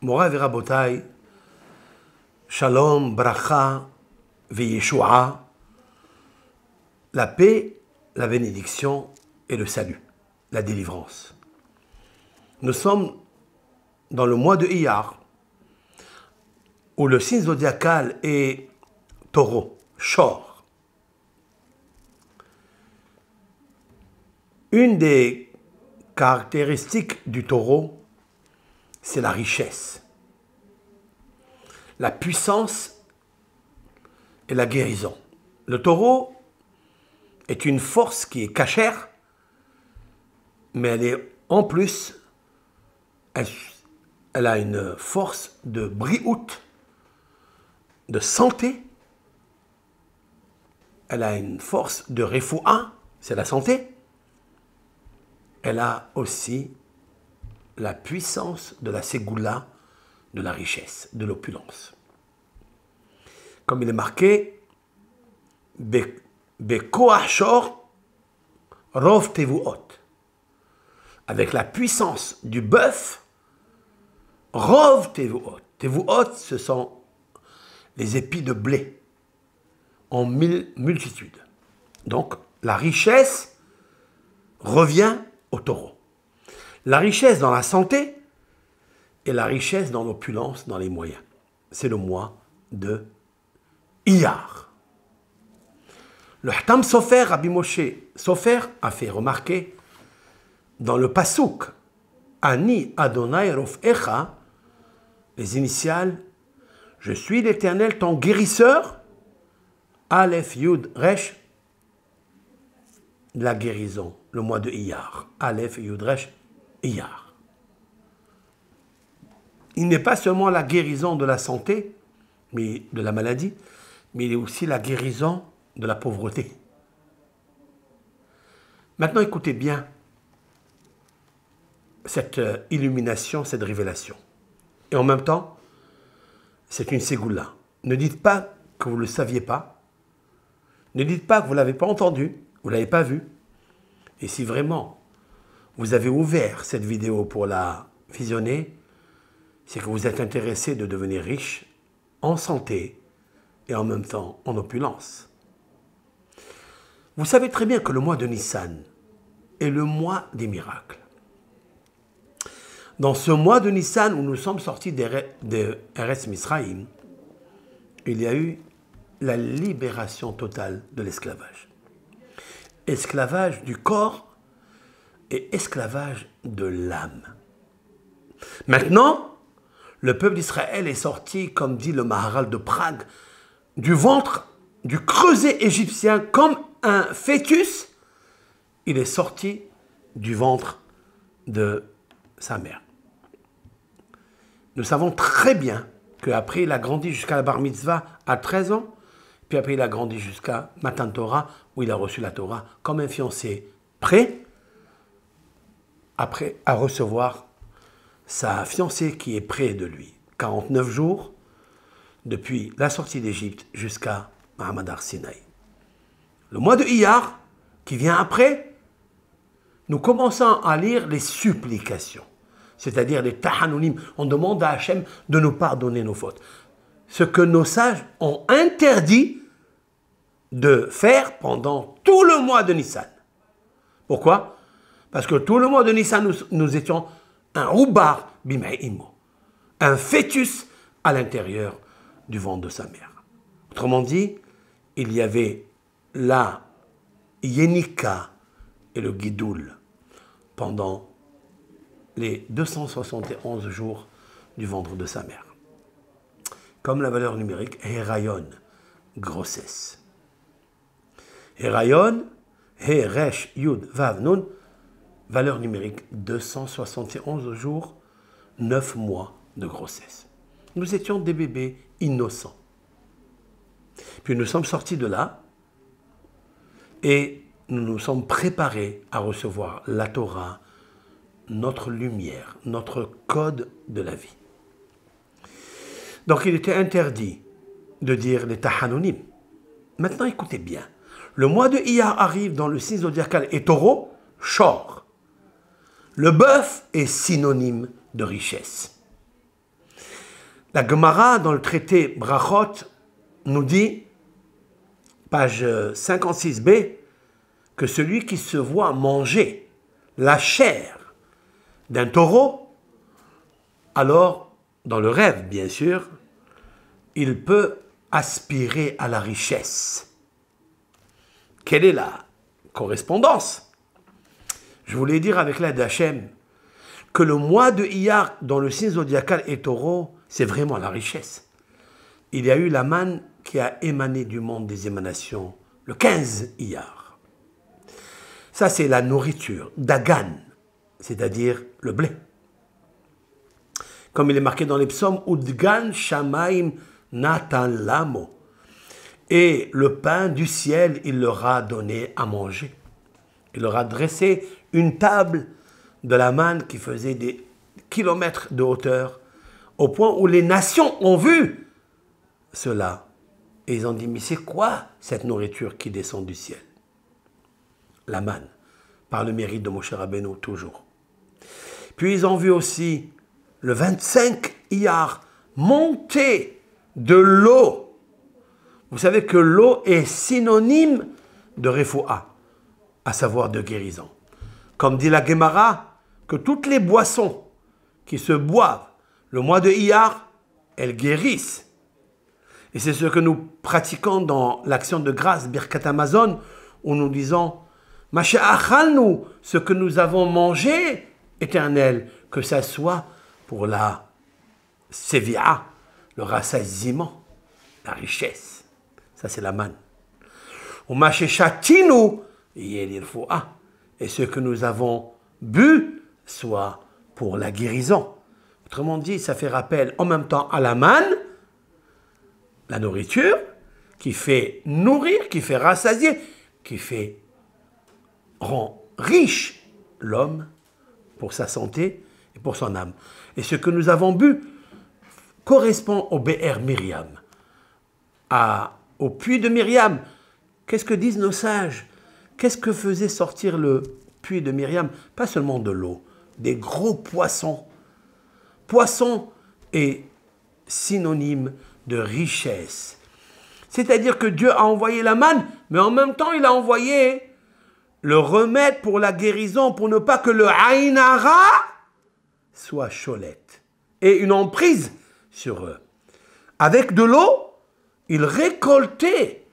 Morav et Rabotai, Shalom, Bracha, Veyeshua, la paix, la bénédiction et le salut, la délivrance. Nous sommes dans le mois de Iyar, où le signe zodiacal est taureau, Shor. Une des caractéristiques du taureau, c'est la richesse, la puissance et la guérison. Le taureau est une force qui est cachère, mais elle est en plus, elle a une force de briout, de santé. Elle a une force de refoua, c'est la santé. Elle a aussi la puissance de la ségoula, de la richesse, de l'opulence. Comme il est marqué, Bekoach Shor Rov Tevuot. Avec la puissance du bœuf, Rov Tevuot. Tevuot, ce sont les épis de blé en multitude. Donc, la richesse revient au taureau. La richesse dans la santé et la richesse dans l'opulence, dans les moyens. C'est le mois de Iyar. Le Hatam Sofer, Rabbi Moshe Sofer, a fait remarquer dans le Pasuk, Ani Adonai Rofecha, les initiales, je suis l'Éternel, ton guérisseur, Aleph Yud Resh, la guérison, le mois de Iyar. Aleph Yud Resh, Iyar. Il n'est pas seulement la guérison de la santé, mais de la maladie, mais il est aussi la guérison de la pauvreté. Maintenant, écoutez bien cette illumination, cette révélation. Et en même temps, c'est une ségoula. Ne dites pas que vous ne le saviez pas. Ne dites pas que vous ne l'avez pas entendu, vous ne l'avez pas vu. Et si vraiment vous avez ouvert cette vidéo pour la visionner, c'est que vous êtes intéressé de devenir riche en santé et en même temps en opulence. Vous savez très bien que le mois de Nissan est le mois des miracles. Dans ce mois de Nissan où nous sommes sortis d'Eretz Misraïm, il y a eu la libération totale de l'esclavage. Esclavage du corps et esclavage de l'âme. Maintenant, le peuple d'Israël est sorti, comme dit le Maharal de Prague, du ventre, du creuset égyptien, comme un fœtus. Il est sorti du ventre de sa mère. Nous savons très bien qu'après, il a grandi jusqu'à la bar mitzvah à 13 ans, puis après, il a grandi jusqu'à Matan Torah, où il a reçu la Torah comme un fiancé prêt après à recevoir sa fiancée qui est près de lui. 49 jours depuis la sortie d'Égypte jusqu'à Mahamad Ar-Sinaï. Le mois de Iyar, qui vient après, nous commençons à lire les supplications, c'est-à-dire les tahanunim. On demande à Hachem de nous pardonner nos fautes. Ce que nos sages ont interdit de faire pendant tout le mois de Nissan. Pourquoi? Parce que tout le mois de Nissan, nous étions un roubar bimaïmo, un fœtus à l'intérieur du ventre de sa mère. Autrement dit, il y avait la Yenika et le Gidoul pendant les 271 jours du ventre de sa mère. Comme la valeur numérique, Herayon, grossesse. Herayon, He, Resh, Yud, Vav, Nun, valeur numérique 271 jours, 9 mois de grossesse. Nous étions des bébés innocents. Puis nous sommes sortis de là et nous nous sommes préparés à recevoir la Torah, notre lumière, notre code de la vie. Donc il était interdit de dire les tahanunim. Maintenant écoutez bien, le mois de Iyar arrive dans le signe zodiacal et taureau, Shor. Le bœuf est synonyme de richesse. La Gemara, dans le traité Brachot, nous dit, page 56b, que celui qui se voit manger la chair d'un taureau, alors, dans le rêve, bien sûr, il peut aspirer à la richesse. Quelle est la correspondance? Je voulais dire avec l'aide d'Hachem que le mois de Iyar, dans le signe zodiacal et taureau, c'est vraiment la richesse. Il y a eu la manne qui a émané du monde des émanations le 15 Iyar. Ça, c'est la nourriture, dagan, c'est-à-dire le blé. Comme il est marqué dans les psaumes, Udgan Shamaim Natan Lamo. Et le pain du ciel, il leur a donné à manger. Il leur a dressé une table de la manne qui faisait des kilomètres de hauteur, au point où les nations ont vu cela. Et ils ont dit, mais c'est quoi cette nourriture qui descend du ciel? La manne, par le mérite de Moshe Rabbeinu, toujours. Puis ils ont vu aussi le 25 Iyar monter de l'eau. Vous savez que l'eau est synonyme de refoua, à savoir de guérison. Comme dit la Gemara, que toutes les boissons qui se boivent le mois de Iyar, elles guérissent. Et c'est ce que nous pratiquons dans l'action de grâce, Birkat Hamazon, où nous disons « Masha'achalnu » ce que nous avons mangé, éternel, que ça soit pour la sévia, le rassasiement, la richesse. Ça, c'est la manne. « Ou Masha'chatinu » et ce que nous avons bu soit pour la guérison. Autrement dit, ça fait rappel en même temps à la manne, la nourriture, qui fait nourrir, qui fait rassasier, qui fait rend riche l'homme pour sa santé et pour son âme. Et ce que nous avons bu correspond au Be'er Myriam, au puits de Myriam. Qu'est-ce que disent nos sages? Qu'est-ce que faisait sortir le puits de Myriam? Pas seulement de l'eau, des gros poissons. Poisson est synonyme de richesse. C'est-à-dire que Dieu a envoyé la manne, mais en même temps, il a envoyé le remède pour la guérison, pour ne pas que le Aïn Hara soit cholette et une emprise sur eux. Avec de l'eau, il récoltait,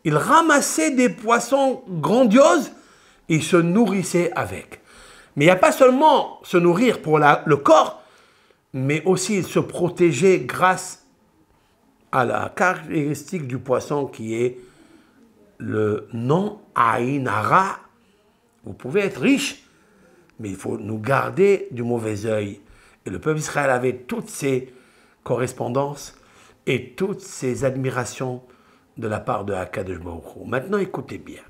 il ramassait des poissons grandioses et il se nourrissait avec. Mais il n'y a pas seulement se nourrir pour le corps, mais aussi il se protégeait grâce à la caractéristique du poisson qui est le non Aïn Hara. Vous pouvez être riche, mais il faut nous garder du mauvais œil. Et le peuple d'Israël avait toutes ces correspondances et toutes ces admirations de la part de Akadosh Baruch Hu. Maintenant, écoutez bien.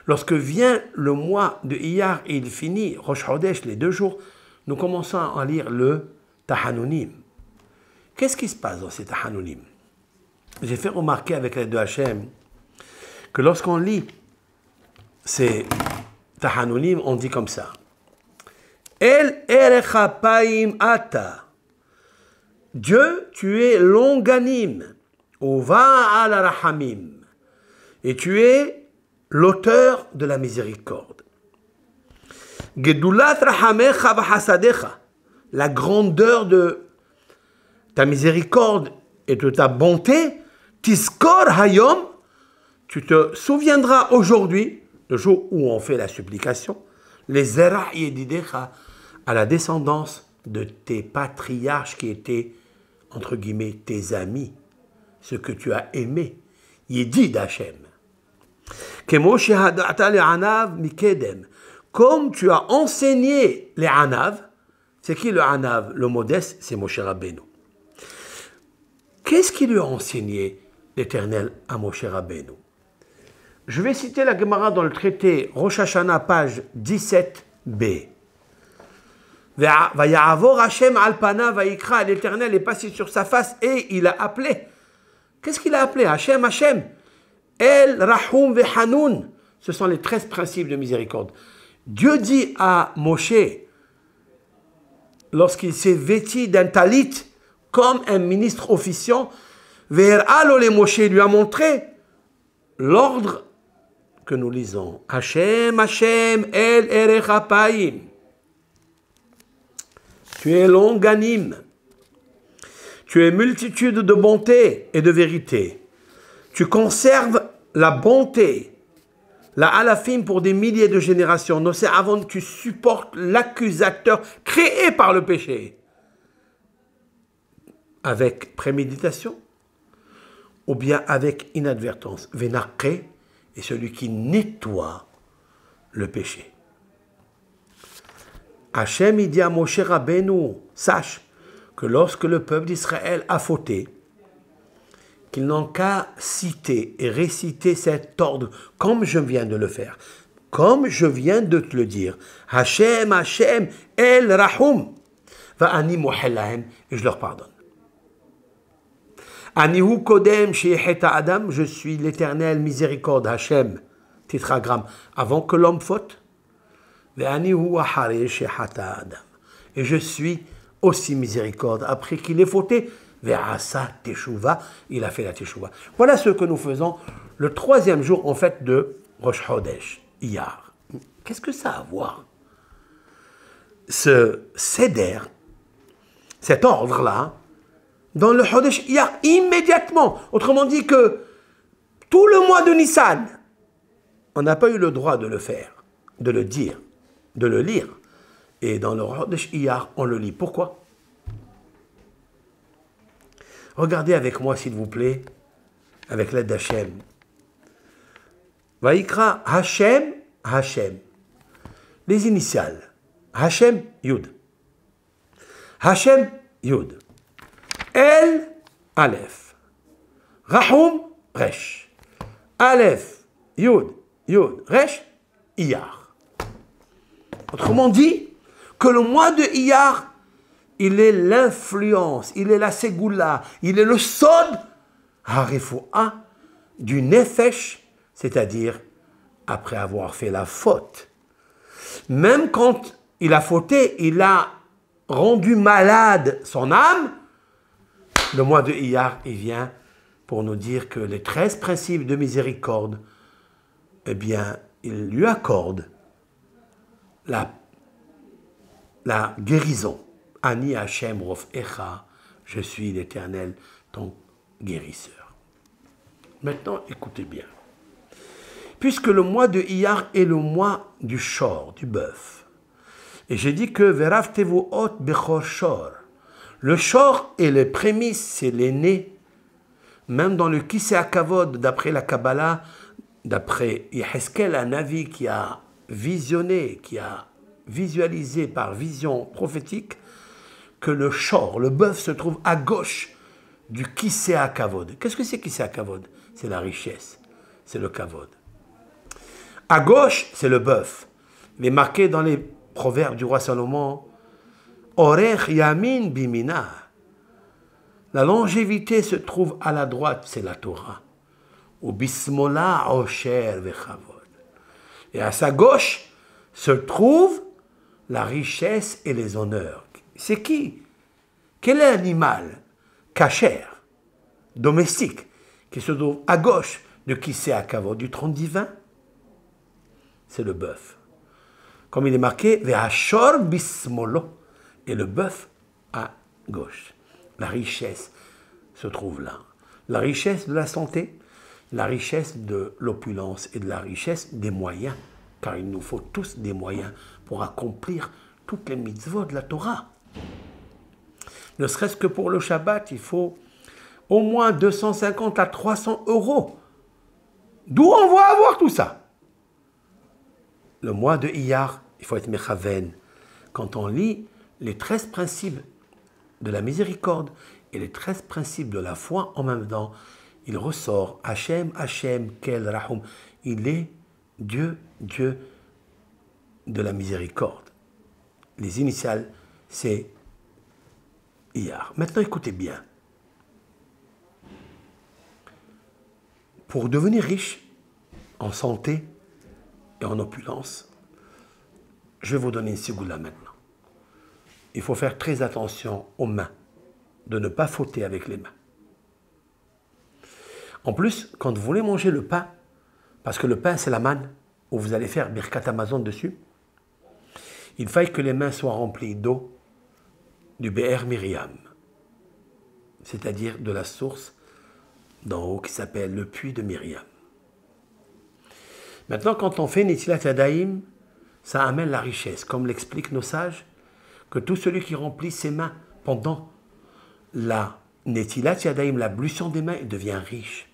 Lorsque vient le mois de Iyar et il finit Rosh Chodesh, les 2 jours, nous commençons à lire le Tahanunim. Qu'est-ce qui se passe dans ces Tahanunim? J'ai fait remarquer avec l'aide de Hachem que lorsqu'on lit ces Tahanunim, on dit comme ça. El Erechapaim Ata. Dieu, tu es longanime. Ova al Rahamim. Et tu es l'auteur de la miséricorde. Gedulat Rahamecha v'hasadecha. La grandeur de ta miséricorde et de ta bonté. Tiskor hayom. Tu te souviendras aujourd'hui, le jour où on fait la supplication, les zera yedidecha, à la descendance de tes patriarches qui étaient, entre guillemets, tes amis, ce que tu as aimé, Yedid Hashem. Kemo shehada'ata le'anav mikedem, comme tu as enseigné les anav. C'est qui le anav? Le modeste, c'est Moshe Rabbeinu. Qu'est-ce qu'il lui a enseigné, l'Éternel, à Moshe Rabbeinu? Je vais citer la Gemara dans le traité Rosh Hashanah, page 17b. Vaya'avor Hashem al pana vayikra, l'Éternel est passé sur sa face et il a appelé. Qu'est-ce qu'il a appelé? Hashem, Hashem. El Rahum ve'Hanun. Ce sont les 13 principes de miséricorde. Dieu dit à Moshe, lorsqu'il s'est vêtu d'un talit comme un ministre officiant, Ve'er'alo le Moshe lui a montré l'ordre que nous lisons. Hashem, Hashem, El Erech Apayim. Tu es longanime. Tu es multitude de bonté et de vérité. Tu conserves la bonté, la alafim pour des milliers de générations. Nosé avant tu supportes l'accusateur créé par le péché. Avec préméditation ou bien avec inadvertance. Vénaqé est celui qui nettoie le péché. Hachem il dit à Moshe Rabbeinu, sache que lorsque le peuple d'Israël a fauté, qu'ils n'ont qu'à citer et réciter cet ordre, comme je viens de le faire, comme je viens de te le dire. Hachem, Hachem, El Rahum, va ani mohellahem, et je leur pardonne. Anihu kodem sheyecheta adam, je suis l'éternel miséricorde, Hachem, tétragramme, avant que l'homme faute. Ve'anihu ahare sheyecheta adam, et je suis aussi miséricorde après qu'il ait fauté. Ve'asa teshuva, il a fait la teshuva. Voilà ce que nous faisons le troisième jour en fait de Rosh Chodesh, Iyar. Qu'est-ce que ça a à voir? Ce seder, cet ordre-là, dans le Chodesh Iyar, immédiatement. Autrement dit que tout le mois de Nissan, on n'a pas eu le droit de le faire, de le dire, de le lire. Et dans le Chodesh Iyar, on le lit. Pourquoi? Regardez avec moi, s'il vous plaît, avec l'aide d'Hachem. Vaïkra Hachem, Hachem. Les initiales. Hachem, Yud. Hachem, Yud. El, Aleph. Rahum, Resh. Aleph, Yud, Yud, Resh, Iyar. Autrement dit, que le mois de Iyar, il est l'influence, il est la ségoula, il est le sod, harifoua, du nefesh, c'est-à-dire après avoir fait la faute. Même quand il a fauté, il a rendu malade son âme, le mois de Iyar, il vient pour nous dire que les 13 principes de miséricorde, eh bien, il lui accorde la guérison. Ani Hashem Rof Echa, je suis l'Éternel, ton guérisseur. Maintenant, écoutez bien. Puisque le mois de Iyar est le mois du shor, du bœuf, et j'ai dit que Verav Tevuot Bechor Shor, le shor est les prémices, c'est l'aîné, même dans le Kisei HaKavod, d'après la Kabbalah, d'après Yeheskel, un Navi qui a visionné, qui a visualisé par vision prophétique, que le shor, le bœuf, se trouve à gauche du Kisei HaKavod. Qu'est-ce que c'est Kisei HaKavod? C'est la richesse, c'est le kavod. À gauche, c'est le bœuf. Il est marqué dans les proverbes du roi Salomon, Orech Yamin Bimina. La longévité se trouve à la droite, c'est la Torah. Ou Bismola Osher Vechavod. Et à sa gauche se trouve la richesse et les honneurs. C'est qui? Quel est l'animal kasher, domestique, qui se trouve à gauche de Kisei HaKavod, du trône divin? C'est le bœuf. Comme il est marqué, Ve'ashor bismolo, et le bœuf à gauche. La richesse se trouve là. La richesse de la santé, la richesse de l'opulence et de la richesse des moyens, car il nous faut tous des moyens pour accomplir toutes les mitzvot de la Torah. Ne serait-ce que pour le Shabbat, il faut au moins 250 à 300 euros. D'où on va avoir tout ça? Le mois de Iyar, il faut être mechaven. Quand on lit les 13 principes de la miséricorde et les 13 principes de la foi en même temps, il ressort Hachem, Hachem, Kel Rahum. Il est Dieu, Dieu de la miséricorde. Les initiales, c'est Iyar. Maintenant, écoutez bien. Pour devenir riche en santé et en opulence, je vais vous donner une sigoula maintenant. Il faut faire très attention aux mains. de ne pas fauter avec les mains. En plus, quand vous voulez manger le pain, parce que le pain c'est la manne, où vous allez faire Birkat Amazon dessus, il faille que les mains soient remplies d'eau du Be'er Miriam, c'est-à-dire de la source d'en haut qui s'appelle le puits de Myriam. Maintenant, quand on fait Netilat Yadayim, ça amène la richesse, comme l'expliquent nos sages, que tout celui qui remplit ses mains pendant la Netilat Yadayim, l'ablution des mains, il devient riche.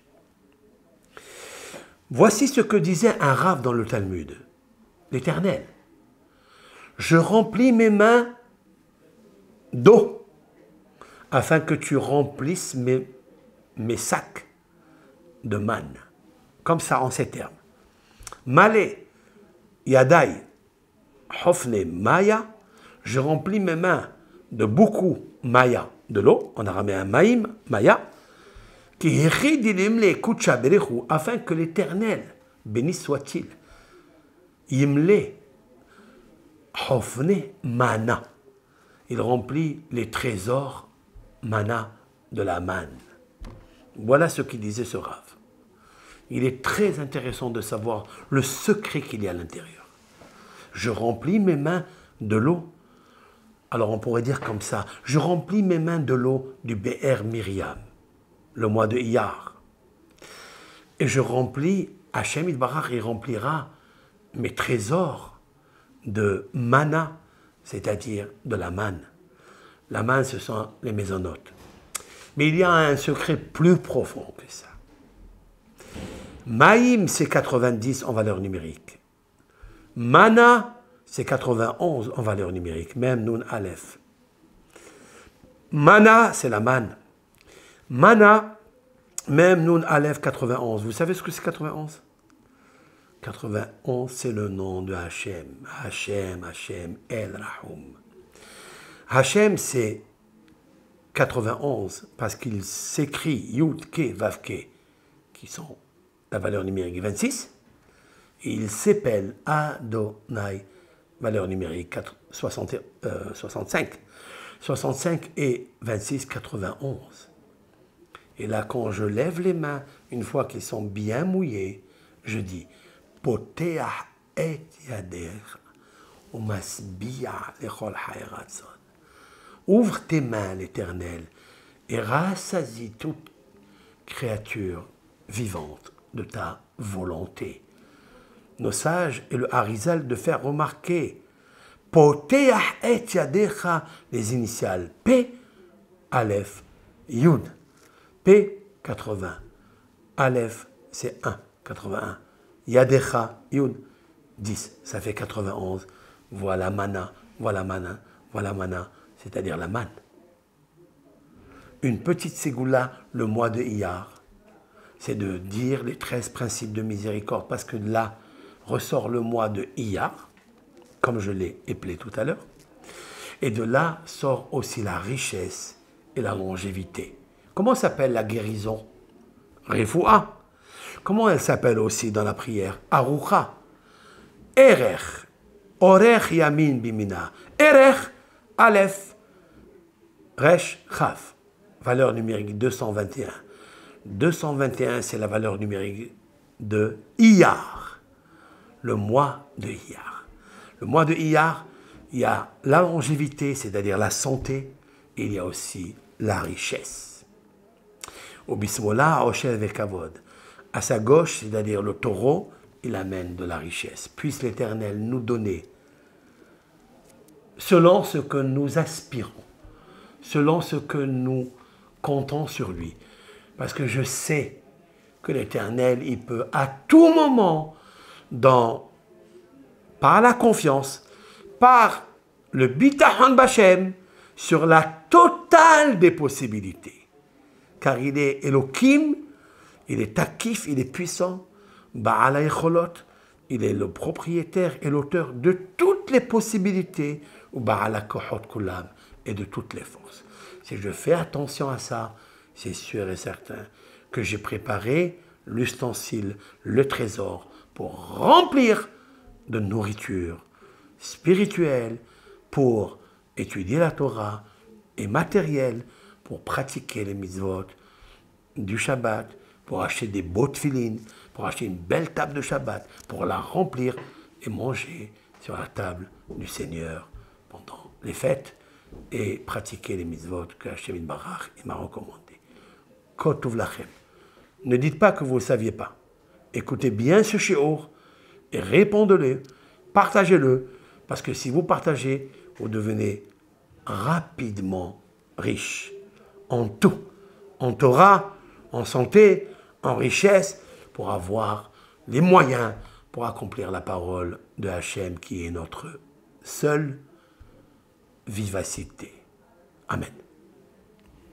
Voici ce que disait un Rav dans le Talmud, l'Éternel. Je remplis mes mains d'eau, afin que tu remplisses mes sacs de manne. Comme ça, en ces termes. Malé, Yadai, Hofne, Maya, je remplis mes mains de beaucoup Maya, de l'eau, en araméen Maïm, Maya, afin que l'Éternel, béni soit-il, Yimle, Hofne, Mana, il remplit les trésors Mana de la manne. Voilà ce qu'il disait ce Rav. Il est très intéressant de savoir le secret qu'il y a à l'intérieur. Je remplis mes mains de l'eau. Alors on pourrait dire comme ça, je remplis mes mains de l'eau du Be'er Miriam, le mois de Iyar. Et je remplis, Hachem Yitbarach, il remplira mes trésors de mana, c'est-à-dire de la manne. La manne, ce sont les mésonotes. Mais il y a un secret plus profond que ça. Maïm, c'est 90 en valeur numérique. Mana, c'est 91 en valeur numérique, même Nun Aleph. Mana, c'est la manne. Mana, même Nun Aleph 91. Vous savez ce que c'est 91? 91, c'est le nom de Hachem. Hachem, Hachem, El Rahum. Hachem, c'est 91 parce qu'il s'écrit Yud, Ke, Vav, Ke, qui sont la valeur numérique 26, et il s'appelle Adonai, valeur numérique 65. 65 et 26, 91. Et là, quand je lève les mains, une fois qu'ils sont bien mouillés, je dis Poteach et yader umasbiya lechol hayratzon. Ouvre tes mains, l'Éternel, et rassasie toute créature vivante de ta volonté. Nos sages et le Harizal de faire remarquer Poteach et yadecha, les initiales P, Aleph, Yud. P, 80. Aleph, c'est 1, 81. Yadecha, Yud, 10. Ça fait 91. Voilà mana, voilà mana, voilà mana, c'est-à-dire la manne. Une petite ségoula, le mois de Iyar, c'est de dire les 13 principes de miséricorde, parce que là ressort le mois de Iyar, comme je l'ai épelé tout à l'heure, et de là sort aussi la richesse et la longévité. Comment s'appelle la guérison? Refoua. Comment elle s'appelle aussi dans la prière? Arucha. Erech. Orech yamin bimina. Erech, Aleph, Resh, Chaf. Valeur numérique 221. 221, c'est la valeur numérique de Iyar. Le mois de Iyar. Le mois de Iyar, il y a la longévité, c'est-à-dire la santé, et il y a aussi la richesse. Au bismola, Oshel vekavod. À sa gauche, c'est-à-dire le taureau, il amène de la richesse. Puisse l'Éternel nous donner, selon ce que nous aspirons, selon ce que nous comptons sur lui. Parce que je sais que l'Éternel, il peut à tout moment, par la confiance, par le bitachon b'Hashem, sur la totale des possibilités. Car il est Elohim, il est Takif, il est puissant, Ba'al ha'echolot, il est le propriétaire et l'auteur de toutes les possibilités, ou Ba'al ha'kochot kulam, et de toutes les forces. Si je fais attention à ça, c'est sûr et certain que j'ai préparé l'ustensile, le trésor, pour remplir de nourriture spirituelle, pour étudier la Torah, et matérielle, pour pratiquer les mitzvot du Shabbat, pour acheter des beaux tefilines, pour acheter une belle table de Shabbat, pour la remplir et manger sur la table du Seigneur pendant les fêtes et pratiquer les mitzvot que Hashem Yitbarach m'a recommandé. Kotov lachem. Ne dites pas que vous ne saviez pas. Écoutez bien ce shiur et répondez-le, partagez-le, parce que si vous partagez, vous devenez rapidement riche en tout, en Torah, en santé, en richesse, pour avoir les moyens pour accomplir la parole de Hachem qui est notre seule vivacité. Amen.